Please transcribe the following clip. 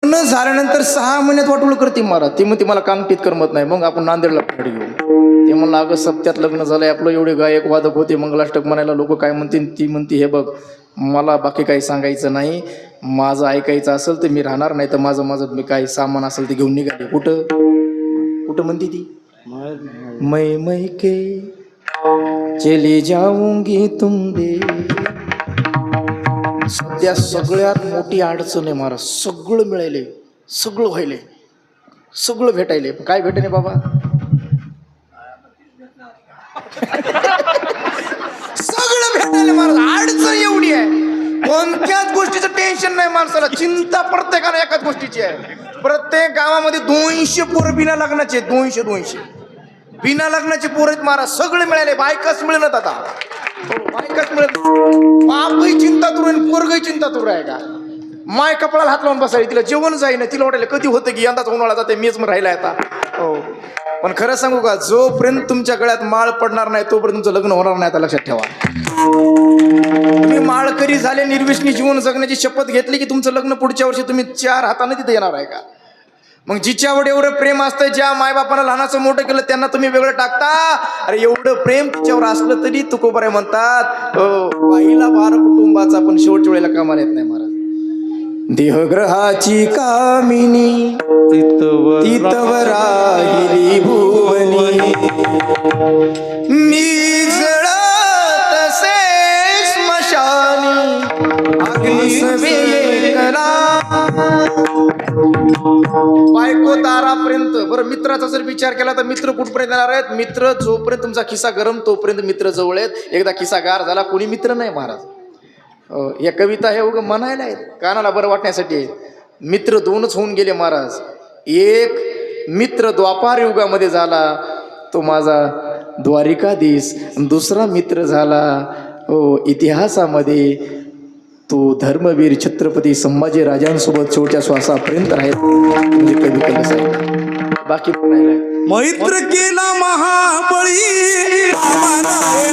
लग्न झाल्यानंतर 6 महिन्यात वाटोळ करते महाराज. ती म्हणते मला कांगटीत करमत नाही. मग आपण नांदेडला भेट घेऊ. ते म्हणलं अगं सप्त्यात लग्न झालंय आपलं, एवढे गायक वादक होते, मंगलाष्टक म्हणायला लोक काय म्हणतील. ती म्हणते हे बघ मला बाकी काही सांगायचं नाही, माझं ऐकायचं असेल तर मी राहणार, नाही तर माझं माझं मी काही सामान असेल ते घेऊन निघाले. कुठं कुठं म्हणते ती, मै के चली जाऊंगी तुम दे. सध्या सगळ्यात मोठी अडचण आहे महाराज. सगळं मिळाले, सगळं व्हायले, सगळं भेटायले, काय भेटणे बाबा. सगळं भेटायले महाराज. अडचण एवढी आहे, कोणत्याच गोष्टीचं टेन्शन नाही माणसाला. चिंता प्रत्येकाला एकाच गोष्टीची आहे. प्रत्येक गावामध्ये 200 पोरं बिना लग्नाचे, 200 बिना लग्नाचे पोर आहेत महाराज. सगळे मिळाले, बायकाच मिळत आता. बायकाच मिळत. बापही चिंता तुर आहे, पोरगही चिंता तुर आहे का. माय कपडाला हात लावून बसायला, तिला जेवण जाईना. तिला वाटायला कधी होतं की यंदाच उन्हाळा जाते, मीच मग राहिला आता. हो पण खरं सांगू का, जोपर्यंत तुमच्या गळ्यात माळ पडणार नाही तोपर्यंत तुमचं लग्न होणार नाही. आता लक्षात ठेवा. तुम्ही माळकरी झाले, निर्विष्णी जीवन जगण्याची शपथ घेतली की तुमचं लग्न पुढच्या वर्षी तुम्ही 4 हाताने तिथे येणार आहे का. मग जिच्यावर एवढं प्रेम असतं, ज्या मायबापानं लहानाचं मोठं केलं त्यांना तुम्ही वेगळं टाकता. अरे एवढं प्रेम तिच्यावर असलं तरी तुकोबारे म्हणतात बाईला भार कुटुंबाचा पण शेवटच्या वेळेला कामाला येत नाही महाराज. देहग्रहाची कामिनी तितवर राहिली भुवनी, मी जळतसे स्मशानी अग्निसवे करा. बायको दारापर्यंत. बरं मित्राचा जर विचार केला तर मित्र कुठपर्यंत येणार आहेत. मित्र जोपर्यंत तुमचा खिसा गरम तोपर्यंत मित्र जवळ आहेत. एकदा खिसा गार झाला कोणी मित्र नाही महाराज. या कविता हे उगं म्हणायला आहेत, कानाला बरं वाटण्यासाठी आहेत. मित्र 2च होऊन गेले महाराज. एक मित्र द्वापार युगामध्ये झाला तो माझा द्वारिकाधीश. दुसरा मित्र झाला इतिहासामध्ये तो धर्मवीर छत्रपती संभाजी राजांसोबत शेवटच्या श्वासापर्यंत राहील. म्हणजे कविता कसं आहे, बाकी म्हणायला मैत्र केला महाबळी रामानय